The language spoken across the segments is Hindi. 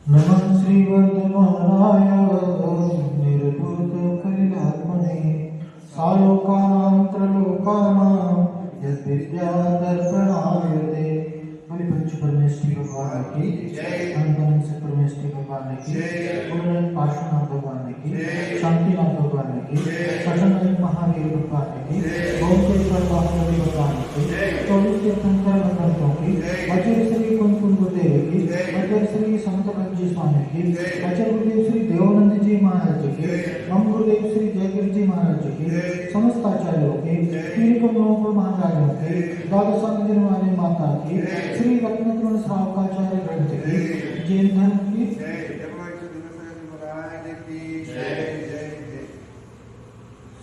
नमः श्रीवर्धमानाय निर्भूतकलिलात्मने सालोकानां त्रलोकानां यद्विद्यादर्पणाय ते। बोले पंच परमेश्वरी भगवान की अनंत से परमेश्वरी भगवान की गुरुनाथ पार्श्वनाथ भगवान की शांतिनाथ भगवान की सचंद महावीर भगवान की ओंकार महावीर भगवान की 24 तीर्थंकर भगवंतों की आचार्य श्री कुंकुम गुरुदेव की आचार्य श्री संत कंजी स्वामी की आचार्य गुरुदेव श्री देवानंद जी महाराज की हम गुरुदेव श्री जयगिरि जी महाराज की समस्त आचार्यों की तीन को महाराजों की द्वादशांग वाले माता की श्री रत्नतृण श्रावकाचार्य ग्रंथ की जैन धर्म की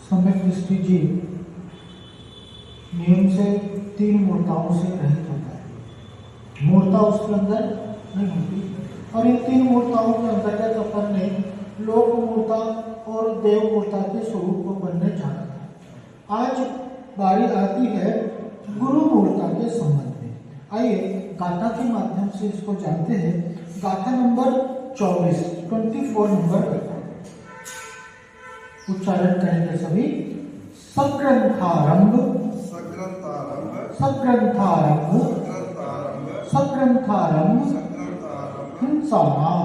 सम्यक दृष्टि जी नियम से 3 मूर्ताओं से रहित होता है। मूर्ता उसके अंदर नहीं होती और इन 3 मूर्ताओं के अंतर्गत अपन ने लोक मूर्ता और देव मूर्ता के स्वरूप को बनने जाना था। आज बारी आती है गुरु मूर्ता के संबंध में। आइए गाथा के माध्यम से इसको जानते हैं। गाथा नंबर 24 नंबर उच्चारण करेंगे सभी। सग्रंथारंभ सग्रंथारंभ सग्रंथारंभ हिंसानाम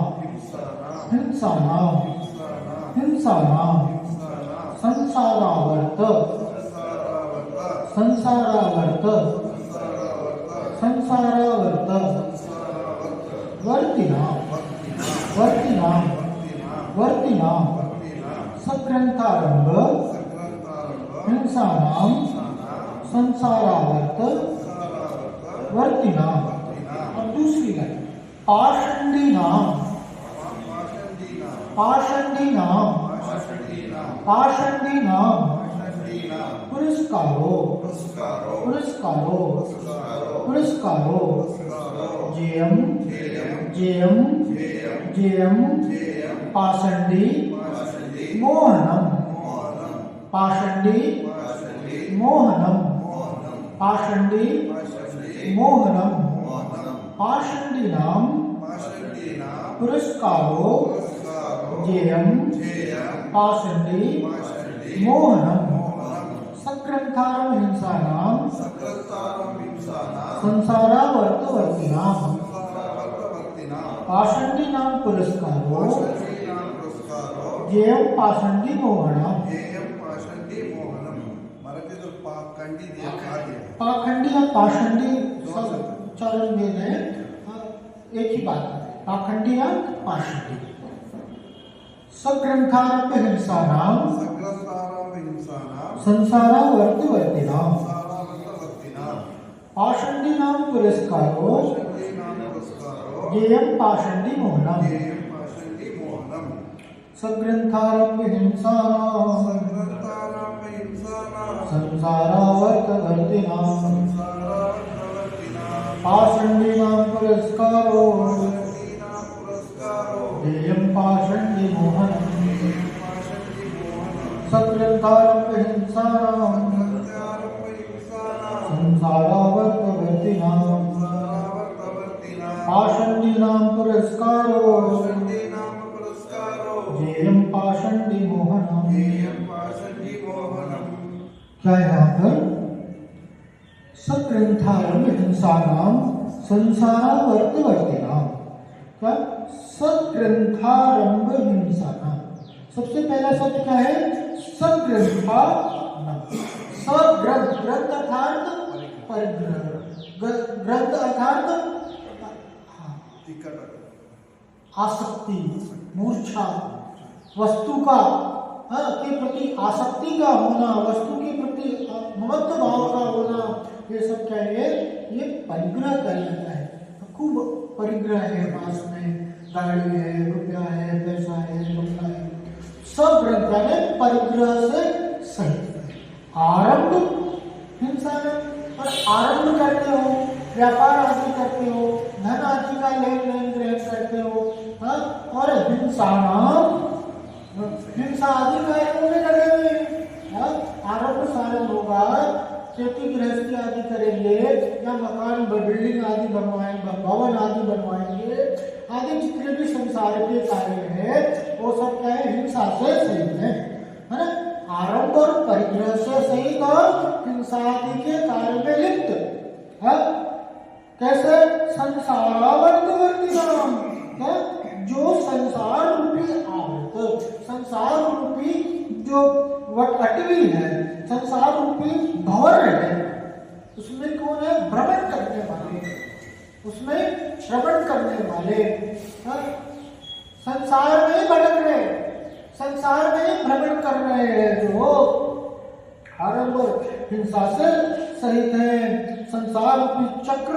हिंसानाम हिंसानाम संसारावर्त संसारावर्त संसारावर्त वर्तिनाम वर्तिनाम वर्तिनाम सग्रंथारंभ हिंसानाम संसारावर्त वर्तिनाम। और दूसरी लाइन पाषंडीनाम पाषंडीनाम पाषंडीनाम पुरस्कारो पुरस्कारो पुरस्कारो जेयम जेयम जेयम पाषंडी मोहनम पाषंडी मोहनम पाषंडी मोहनम पाषंडीनाम पुरस्कारो जेयम पाषंडी मोहनम सग्रंथारम हिंसानाम संसारावर्तवर्तिनाम पाषंडीनाम पुरस्कारो जेयम पाषंडी मोहनम। पाखंडी और पाषंडी चरण भेद है, एक ही बात है। पाखंडी या पाषंडी। सग्रंथारंभ हिंसानाम संसारावर्तवर्तिनाम पाषंडीनाम पुरस्कारो जेयम पाषंडी मोहनम सग्रंथारंभ हिंसानाम संसारावर्तवर्तिनाम पाषंडीनाम पुरस्कारो जेयम पाषंडी मोहनम सग्रंथारंभ हिंसानाम संसारावर्तवर्तिनाम पाषंडीनाम पुरस्कारो जेयम पाषंडी मोहनम। क्या है यहाँ पर? सग्रंथारंभ हिंसानाम संसारावर्तवर्तिनाम। क्या? सग्रंथारंभ हिंसानाम। सबसे पहला शब्द क्या है? सग्रंथारंभ। सग्रंथ, ग्रंथ अर्थात परिग्रह, ग्रंथ अर्थात आसक्ति, मूर्छा, वस्तु का के प्रति आसक्ति का होना, वस्तु के प्रति ममत्व भाव का होना, ये सब क्या है? ये परिग्रह कहलाता है। खूब परिग्रह है, पास में गाड़ी है, रुपया है, पैसा है, बंगला है, सब ग्रंथ है परिग्रह से सहित। आरंभ हिंसा में, और आरंभ करते हो, व्यापार आदि करते हो, धन आदि का लेन देन ग्रहण करते हो, और हिंसा हिंसा आदि कार्यों में लगे हुए। आरंभ सारंभ होगा खेती गृहस्थी आदि करेंगे या मकान बिल्डिंग आदि बनवाएंगे, भवन आदि बनवाएंगे आदि जितने भी संसार के कार्य है वो सब क्या है, हिंसा से सहित है ना। आरंभ और परिग्रह से सहित और हिंसा आदि के कार्य में लिप्त है। कैसे? संसारावर्तवर्ती नाम, जो संसार रूपी आवर्त, संसार रूपी जो अटवी है, संसार रूपी भंवर है, उसमें कौन है? भ्रमण करने वाले, उसमें श्रवण करने वाले, संसार में भटक रहे, संसार में भ्रमण कर रहे हैं, जो आरंभ हिंसा से सहित है, संसार रूपी चक्र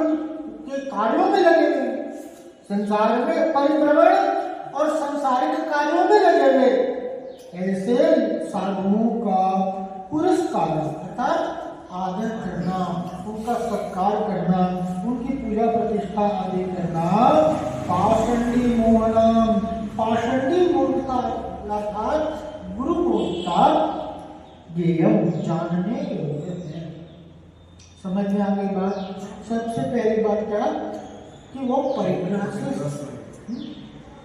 के कार्यों में लगे हुए, संसार में परिभ्रमण और संसारिक कार्यों में लगे हुए ऐसे साधुओं का पुरस्कार अर्थात आदर करना, उनका सत्कार करना, उनकी पूजा प्रतिष्ठा आदि करना पाषंडी मोहनम, पाषंडी मूर्खता अर्थात गुरु मूर्खता ज्ञेयम, जानने योग्य है। समझ में आ गई बात? सबसे पहली बात क्या कि वो परिग्रह से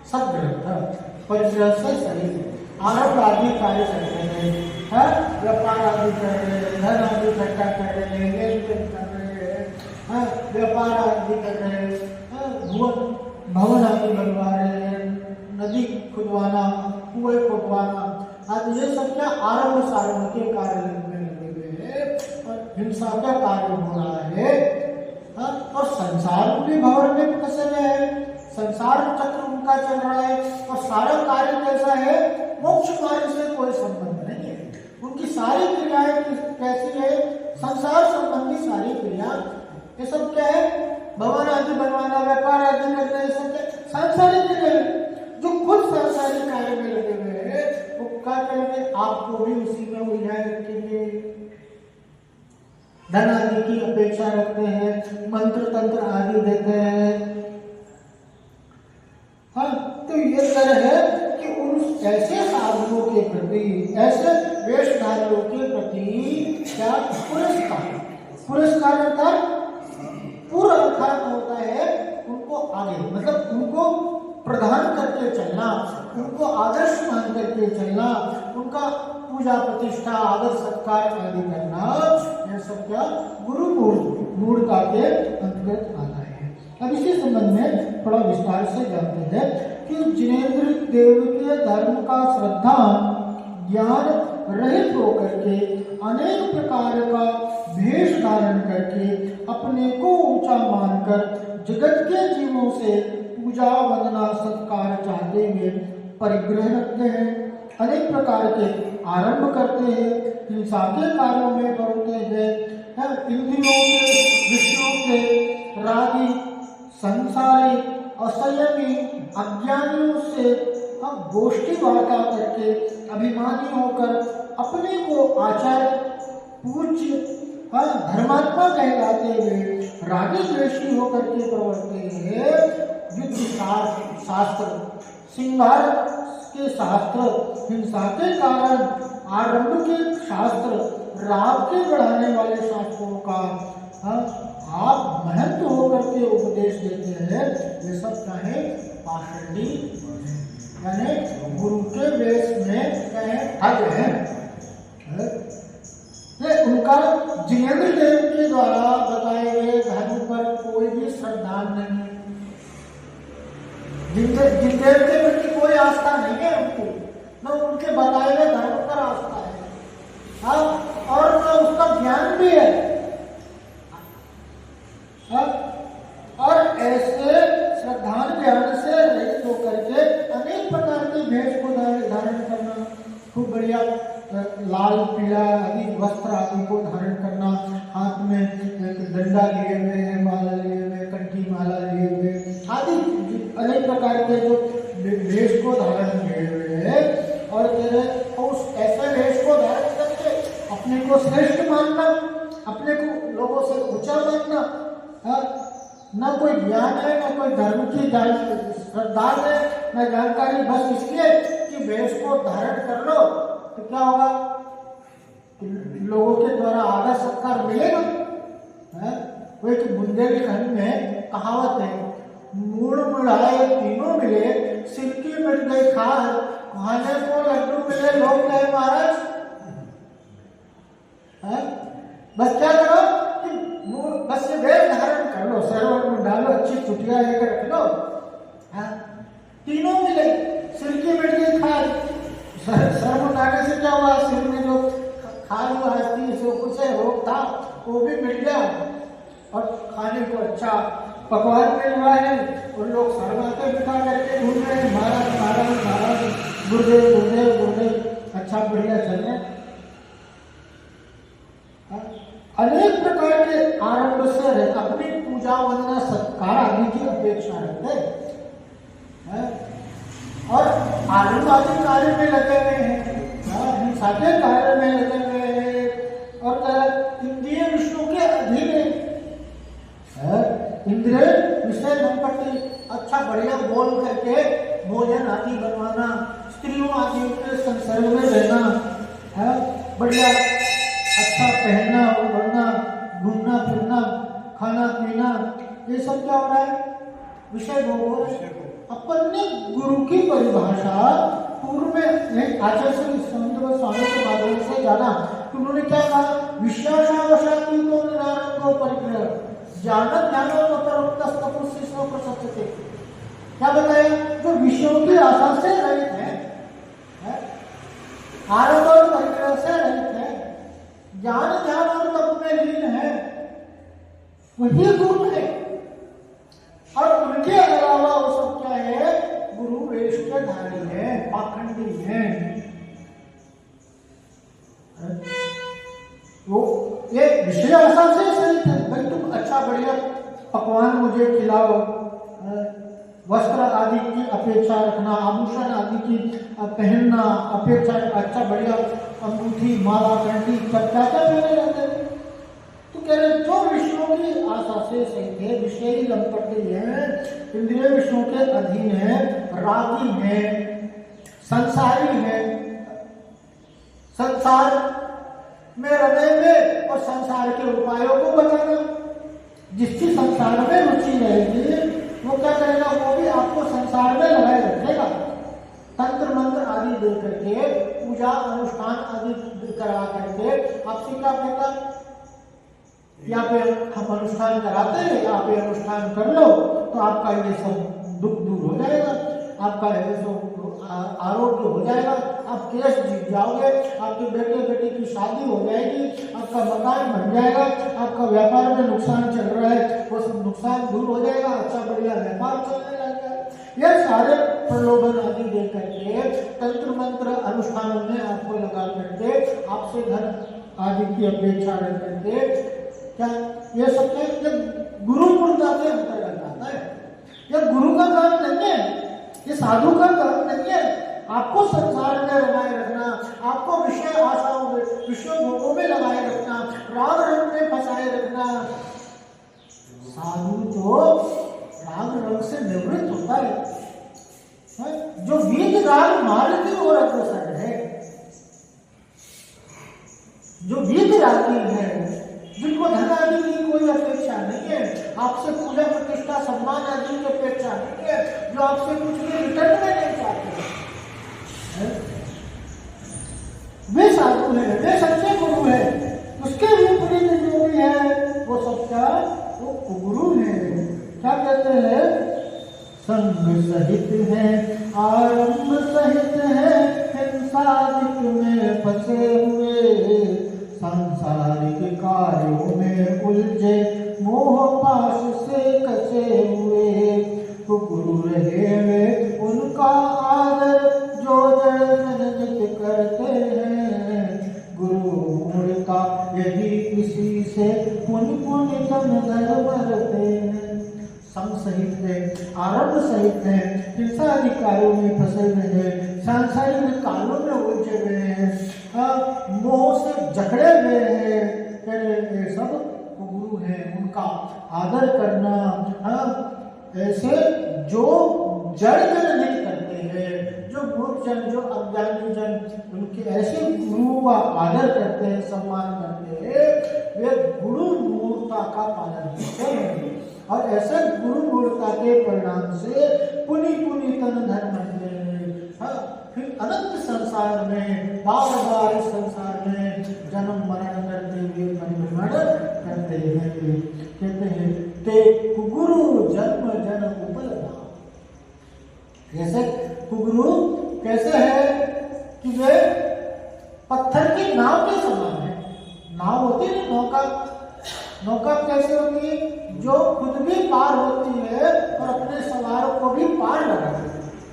सदग्रंथ, परिग्रह से सही आरंभ आदि कार्य करते हैं, व्यापार आदि कर रहे हैं, धन आदि इकट्ठा कर रहे हैं, लेन देन कर रहे हैं, व्यापार आदि कर रहे हैं, भवन आदि बनवा रहे हैं, नदी खुदवाना, कुएं खुदवाना आदि, ये सब क्या आरंभ सारंभ के कार्य में लगे हुए हैं और हिंसा का कार्य हो रहा है। और संसार भी भंवर में फंसे हुए हैं, संसार चक्र उनका चल रहा है और सारा कार्य कैसा है? मोक्ष मार्ग से कोई संबंध नहीं है, उनकी सारी क्रियाएं कैसी है? संसार संबंधी सारी क्रिया, ये सब क्या है? भवन आदि बनवाना, व्यापार आदि करना, ये सब सांसारिक क्रिया, जो खुद सांसारिक कार्य में लगे हुए हैं वो क्या करेंगे? आपको भी उसी में उलझाए रखेंगे, धन आदि की अपेक्षा रखते हैं, मंत्र तंत्र आदि देते हैं। हाँ, तो ये तरह है कि उन ऐसे साधुओं के प्रति, ऐसे वेशधारियों के प्रति क्या पुरस्कार, पुरस्कार अर्थात पूर्व अर्थात होता है उनको आगे, मतलब उनको प्रदान करके चलना, उनको आदर्श मान करके चलना, उनका पूजा प्रतिष्ठा आदर सत्कार आदि करना, यह सब क्या गुरु मूर्खता के अंतर्गत आता है। अब इसी संबंध में थोड़ा विस्तार से जानते हैं कि जिनेंद्र देव के धर्म का श्रद्धा ज्ञान रहित होकर के अनेक प्रकार का भेष धारण करके अपने को ऊंचा मानकर जगत के जीवों से पूजा वंदना सत्कार चाहते हुए परिग्रह रखते हैं, अनेक प्रकार के आरंभ करते हैं, हिंसा के कार्यों में बढ़ते हैं, इंद्रियों के विषयों के रागी संसारी असंयमी अज्ञानियों से गोष्ठी वार्ता करके अभिमानी होकर अपने को आचार्य पूज्य धर्मात्मा कहलाते हुए रागी द्वेषी होकर के प्रवर्तते हैं। युद्ध शास्त्र सिंगार के शास्त्र, हिंसा के कारण आरंभ के शास्त्र, राग के बढ़ाने वाले शास्त्रों का आप महंत होकर के उपदेश देते हैं, ये सब क्या है? पाषंडी, यानी गुरु के वेश में क्या है? हद है। उनका जिनेंद्र देव के द्वारा बताए गए धर्म पर कोई भी श्रद्धा नहीं, जिनदेव के प्रति कोई आस्था नहीं है उनको, न उनके बताए गए धर्म पर आस्था है, हाँ, और न उसका ज्ञान भी है, हाँ, और ऐसे श्रद्धा ज्ञान से रहित होकर के अनेक प्रकार के भेष को धारण करना, खूब बढ़िया लाल पीला आदि वस्त्र आदि को धारण करना, हाथ में डंडा लिए हुए है, माला लिए हुए, कंठी माला लिए हुए आदि अनेक प्रकार के जो वेश को धारण किए हुए है, और उस ऐसे वेश को धारण करके अपने को श्रेष्ठ मानना, अपने को लोगों से ऊंचा मानना, न कोई ज्ञान है, न कोई धर्म की श्रद्धा है, न जानकारी, बस इसलिए कि वेश को धारण कर लो तो क्या होगा? लोगों के द्वारा आदर सत्कार मिलेगा। वो एक बुंदेलखंड में कहावत है, मूड़ मुड़ाए तीनों मिले, सिर की मिट गई खाद, खाने को लड्डू मिले, लोग कहे महाराज। बस क्या करो कि बस ये वेश धारण कर लो, सर में डालो, अच्छी चुटिया लेकर रख लो, तीनों मिले, सिर की मिट गई खाद। सर मुंडाने से क्या हुआ, सिर में जो खाद थी, जो कुछ रोग था वो भी मिट गया, और खाने को अच्छा पकवान मिल रहा है, और लोग सरमाते बिठा करके ढूंढ रहे हैं, महाराज महाराज महाराज, गुरुदेव गुरुदेव गुरुदेव, अच्छा बढ़िया चल रहे। अनेक प्रकार के आरंभ से अपनी पूजा वंदना सत्कार आदि की अपेक्षा रखते हैं, और आनंद आदि कार्य में लगे हुए हैं, हिंसा के कार्य में लगे हुए हैं, और इंद्रिय विष्णु के अधीन है। इंद्रिय विषय संपत्ति अच्छा बढ़िया बोल करके भोजन आदि बनवाना, स्त्रियों आदि के संसर्ग में रहना, बढ़िया अच्छा पहनना उड़ना, घूमना फिरना, खाना पीना, ये सब क्या हो रहा है, विषय भोग हो रहा है। अपन ने गुरु की परिभाषा पूर्व में आचार्य समुद्र स्वामी के माध्यम से जाना, तो उन्होंने क्या कहा, विषयाशावशाती तो निरारंभो परिग्रह ज्ञान ज्ञानो तपस्या प्रसक्ते। क्या बताया, जो विषयों की आशा से रहित है, आरंभ और परिग्रह से रहित है, ज्ञान ज्ञान और तप में लीन है, वही गुरु है। और उनके अलावा वो सब क्या है, गुरु वेश के धारी है, पाखंडी है। वो ये विषय आशा से सहित है, भाई तुम अच्छा बढ़िया पकवान मुझे खिलाओ, वस्त्र आदि की अपेक्षा रखना, आभूषण आदि की पहनना अपेक्षा, अच्छा बढ़िया अंगूठी माला घंटी सब क्या क्या पहने रहते हैं। तो कह रहे जो विषयों की आशा से सहित है, विषयी लंपटे हैं, इंद्रिय विषयों के अधीन है, रागी है, संसारी है, संसार में रमे हुए और संसार के उपायों को बताना। जिसकी संसार में रुचि रहेगी वो क्या करेगा, वो भी आपको संसार में लगाए रखेगा, तंत्र मंत्र आदि दे करके, पूजा अनुष्ठान आदि करा करके आपसे क्या कहता, यहाँ पे हम अनुष्ठान कराते हैं, यहाँ पे अनुष्ठान कर लो तो आपका ये सब दुख दूर हो जाएगा, आपका ये सब आरोग्य हो जाएगा, आप केस जीत जाओगे, आपके बेटे बेटी की शादी हो जाएगी, आपका मकान बन जाएगा, आपका व्यापार में नुकसान चल रहा है वो सब नुकसान दूर हो जाएगा, अच्छा बढ़िया व्यापार चलने लगेगा। यह सारे प्रलोभन आदि दे करके, तंत्र मंत्र अनुष्ठानों में आपको लगा करके, आपसे धन आदि की अपेक्षा रख करके, क्या ये सब गुरु मूर्ता के अंतर्गत आता है। यह गुरु का काम नहीं है, ये साधु का काम नहीं है। आपको संसार में लगाए रखना, आपको विषय आशाओं में, विषय भोगों में लगाए रखना, राग रंग में फंसाए रखना। साधु तो राग रंग से निवृत्त होता है, जो वीत राग मार्ग की ओर अग्रसर है, जो वीत रागी है, जिनको धन आदि की कोई अपेक्षा नहीं है, आपसे पूजा प्रतिष्ठा सम्मान आदि की अपेक्षा नहीं है, जो आपसे कुछ भी रिटर्न में नहीं चाहते, वे साधु है, वे सच्चे गुरु है। उसके विपरीत जो भी है वो सबका वो गुरु है। क्या कहते हैं, संग सहित है, आरंभ सहित है, हिंसादिक में फंसे हुए, सांसारिक कार्यों में उलझे, मोह पाश से कसे हुए, तो गुरु रहे वे उनका आदर, जो नित करते हैं, गुरु मूर्ता यदि किसी से पुण्य पुण्य तम धर भरते हैं। सम सहित है, आरंभ सहित है, हिंसा अधिकारों में फंसे हुए हैं, सांसारिक कार्यों में उलझे हुए हैं, मोह से जकड़े हुए हैं, ये सब गुरु है, उनका आदर करना। ऐसे जो जड़ जनहित करते हैं, जो मूर्ख जन, जो अज्ञानी जन, उनके ऐसे गुरु का आदर करते हैं, सम्मान करते हैं, वे गुरु मूर्खता का पालन करते हैं। और ऐसे गुरु मूर्खता के परिणाम से पुनि पुनि तन धन बनते हैं। फिर अनंत संसार में बार बार इस संसार में जन्म मरण करते हुए परिभ्रमण करते हैं। कहते हैं ते कुगुरु जन्म जन उपलब्ध। जैसे कुगुरु कैसे है कि वे पत्थर की नाव के समान है। नाव होती है नौका, नौका कैसे होती है? जो खुद भी पार होती है और अपने सवारों को भी पार लगाती है,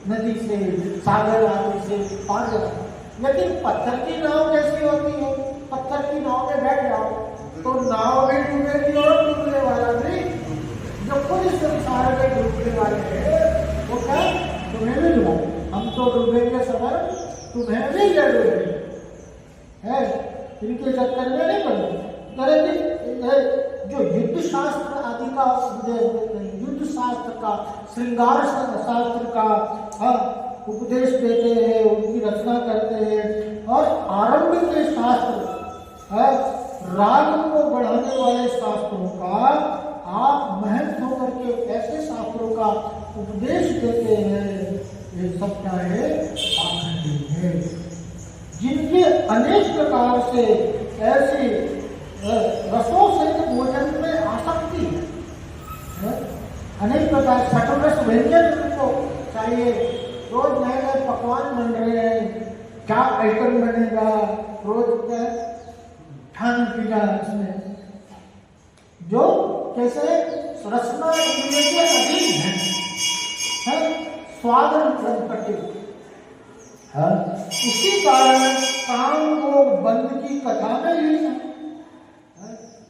नदी से, सागर आदि से पार लगाती। लेकिन पत्थर की नाव कैसी होती है? पत्थर की नाव में बैठ जाओ तो नाव भी डूबेगी और डूबने वाला भी। जो खुद इस संसार में डूबने वाले हैं वो क्या तुम्हें भी डूबा, हम तो डूबेंगे सबर, तुम्हें भी ले डूबेंगे है। इनके चक्कर में नहीं पड़े। जो युद्ध शास्त्र आदि का उपदेश देते हैं, युद्ध शास्त्र का, श्रृंगार शास्त्र का उपदेश देते हैं, उनकी रचना करते हैं। और आरंभ के शास्त्र, राग को बढ़ाने वाले शास्त्रों का आप महंत होकर के ऐसे शास्त्रों का उपदेश देते हैं, ये सब क्या है? पाखंडी है। जिनके अनेक प्रकार से ऐसे रसों से भोजन में आसक्ति है, अनेक प्रकार सटरस व्यंजन उनको चाहिए। रोज नए नए पकवान बन रहे हैं, क्या आइटम बनेगा, रोज क्या खाना पीना इसमें, जो कैसे रसना इंद्रिय के अधीन है, स्वाद कटे है। इसी कारण काम को बंद की कथा में ही है।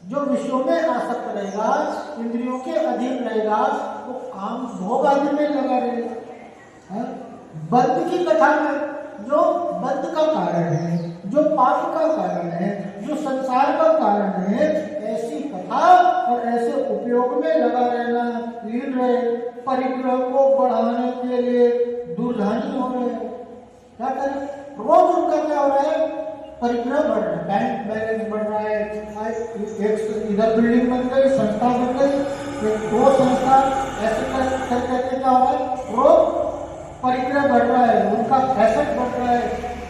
जो विषयों में आसक्त रहेगा, इंद्रियों के अधीन रहेगा, वो काम भोग आदि में लगा रहेगा। बंद की कथा में जो बंद का कारण है, जो पाप का कारण है, जो संसार का कारण है, ऐसी कथा और ऐसे उपयोग में लगा रहना, लीन रहे, परिग्रह को बढ़ाने के लिए दुर्धानी हो रहे हैं। क्या करें? रोज उनका क्या हो रहा है? परिग्रह बढ़ रहा है, बैंक बैलेंस बढ़ रहा है। एक इधर बिल्डिंग बन गई, संस्था बन गई, दो संस्था, ऐसे करके क्या हो रहा है? रोज परिग्रह बढ़ रहा है, उनका एसेट बढ़ रहा है,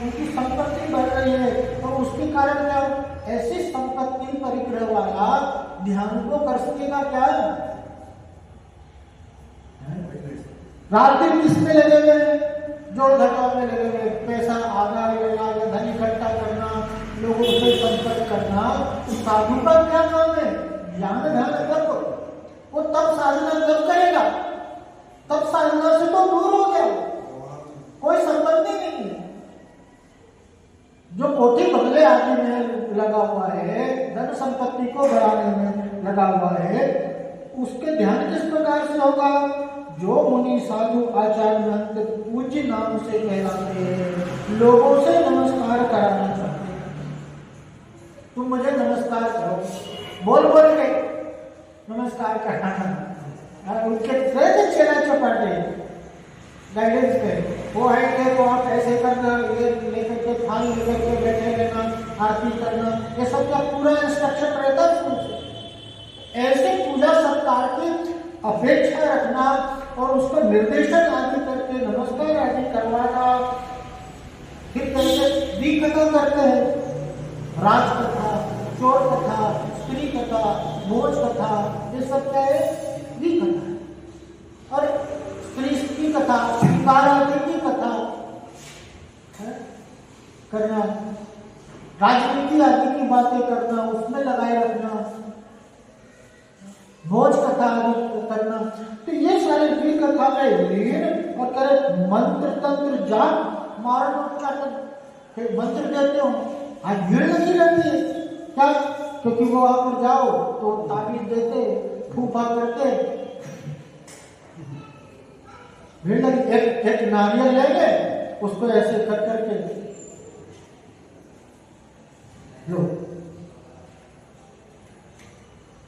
उनकी संपत्ति बढ़ रही है। और उसके कारण क्या? ऐसी संपत्ति परिग्रह वाला ध्यान को कर सकेगा क्या? रात दिन किसमें लगे हुए? जोड़ घटाव में लगे हुए, पैसा आधा लगाना, धन इकट्ठा करना, लोगों से संपर्क करना। साधु का क्या काम है? ज्ञान ध्यान तब वो तब साधना जब करेगा, तब साधना से तो दूर हो गया, कोई संबंध ही नहीं है। जो कोठी बंगले आदि में लगा हुआ है, धन संपत्ति को बढ़ाने में लगा हुआ है, उसके ध्यान किस प्रकार से होगा? जो मुनि साधु आचार्य महंत पूज्य नाम से कहलाते हैं, लोगों से नमस्कार कराना चाहते हैं। तुम मुझे नमस्कार करो, बोल बोल के नमस्कार कराना। उनके चेला चपाटे गाइडेंस पे वो आएंगे तो आप ऐसे करना, ये लेकर के थाल लेकर के बैठे रहना, आरती करना, ये सब का पूरा इंस्ट्रक्शन रहता है। ऐसे पूजा सत्कार की अपेक्षा रखना और उसका निर्देशन आदि करके नमस्कार आदि करवाना। फिर कैसे दी कथा करते हैं, राज कथा, चोर कथा, स्त्री कथा, भोज कथा, ये सब क्या है? दी कथा है। और स्त्री की कथा, श्रृंगार आदि की कथा करना, राजनीति आदि की बातें करना, उसमें लगाए रखना, भोज कथा आदि करना। तो ये सारे भी कथा में लीन और करे मंत्र तंत्र जाप मारण उच्चारण मंत्र देते हो। आज भीड़ लगी रहती है क्या? क्योंकि वो वहां पर जाओ तो ताबीज देते, फूफा करते, भीड़ लगी। एक नारियल लेंगे, उसको ऐसे कर करके लो,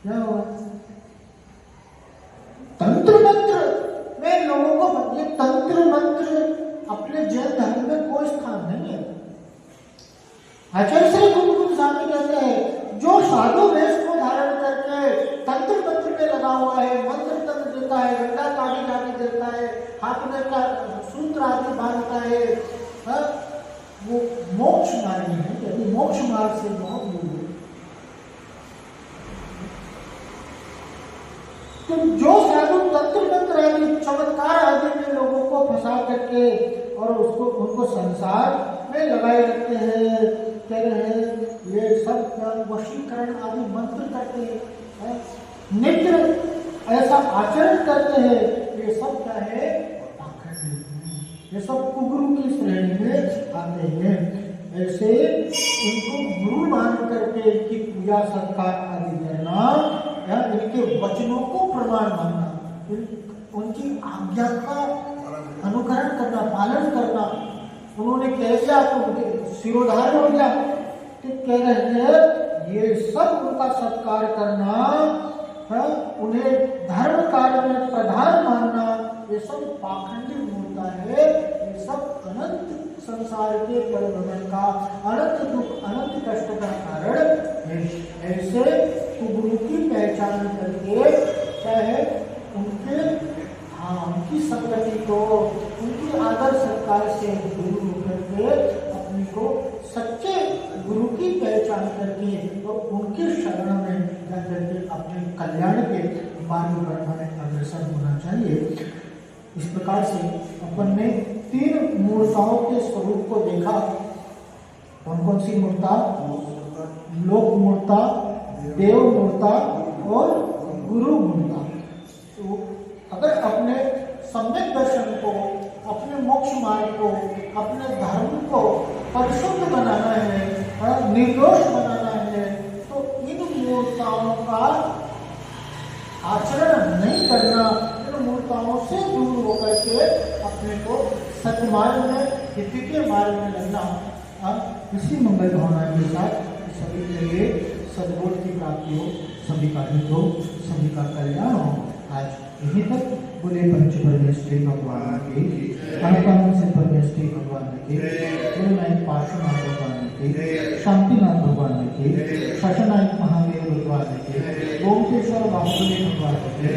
क्या हुआ? तंत्र मंत्र में लोगों को, ये तंत्र मंत्र अपने जैन आचार्य श्री कुमकुम स्वामी कहते हैं जो साधु वेश को धारण करके तंत्र मंत्र में लगा हुआ है, मंत्र तंत्र देता है, गंगा काढ़ी काढ़ी देता है, हाथ में का सूत्र आदि बांधता है, वो मोक्ष मार्गी है। यदि मोक्ष मार्ग से बहुत दूर है तो जो साधु तंत्र मंत्र आदि चमत्कार आदि में लोगों को फंसा करके और उसको उनको संसार में लगाए रखते हैं, कह रहे हैं ये सब वशीकरण आदि मंत्र करते हैं, नित्य ऐसा आचरण करते हैं, ये सब क्या है? ये सब कुगुरु की श्रेणी में आते हैं। ऐसे उनको गुरु मान करके इनकी पूजा सत्कार आदि करना या इनके वचनों को प्रमाण मानना, उनकी आज्ञा का अनुकरण करना, पालन करना। उन्होंने कह दिया तो सिरोधार्य हो गया, तो कह रहे हैं ये सब उनका सत्कार करना है, उन्हें धर्म कार्य में प्रधान मानना, ये सब पाखंडी होता है। ये सब अनंत संसार के परिभ्रमण का, अनंत दुख अनंत कष्ट का कारण है। ऐसे गुरु की पहचान करके क्या है उनके उनकी संगति को, उनकी आदर सत्कार से गुरु करके अपने को सच्चे गुरु की पहचान करके और उनके शरण में जाकर के अपने कल्याण के मार्ग पर हमें अग्रसर होना चाहिए। इस प्रकार से अपन ने 3 मूर्ताओं के स्वरूप को देखा। कौन कौन सी मूर्ता? लोक मूर्ता, देव मूर्ता और गुरु मूर्ता। तो अगर अपने सम्यक दर्शन को, अपने मोक्ष मार्ग को, अपने धर्म को परिशुद्ध बनाना है, निर्दोष बनाना है, तो इन मूर्ताओं का आचरण नहीं करना, इन मूर्ताओं से दूर होकर के अपने को सत्मार्ग में, द्वितीय मार्ग में लगना। इसी मंगल भावना के साथ सभी के लिए सद्बोध की प्राप्ति हो, सभी का हित हो, सभी का कल्याण हो। आज यहीं तक बोले पंच परमेश्वरी भगवान की, अनकान से परमेश्वरी भगवान की, गुरुनायक पार्श्वनाथ भगवान की, शांतिनाथ भगवान की, शशनायक महावीर भगवान की, ओमकेश्वर वासुदेव भगवान की,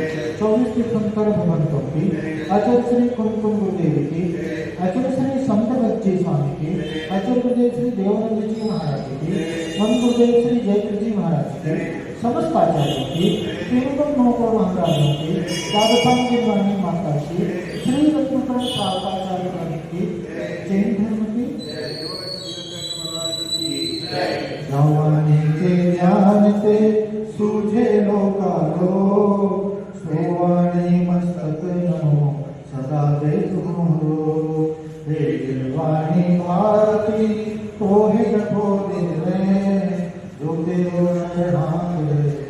24 तीर्थंकर भगवंतों की, आचार्य श्री कुमकुम गुरुदेव की, आचार्य श्री संत बच्चे स्वामी की, आचार्य गुरुदेव श्री देवानंद जी महाराज की, हम गुरुदेव श्री जयकृष्ण जी महाराज की, समस्त आचार्यों की, तीनों महाराजों की, राजस्थान माता की, श्री रत्नकर आचार्य की, जैन धर्म की जानते सूझे लोकालो, सोवाणी मस्तक नमो सदा दे तुम्हारो, वाणी भारती तो है जो तेरो शरणागत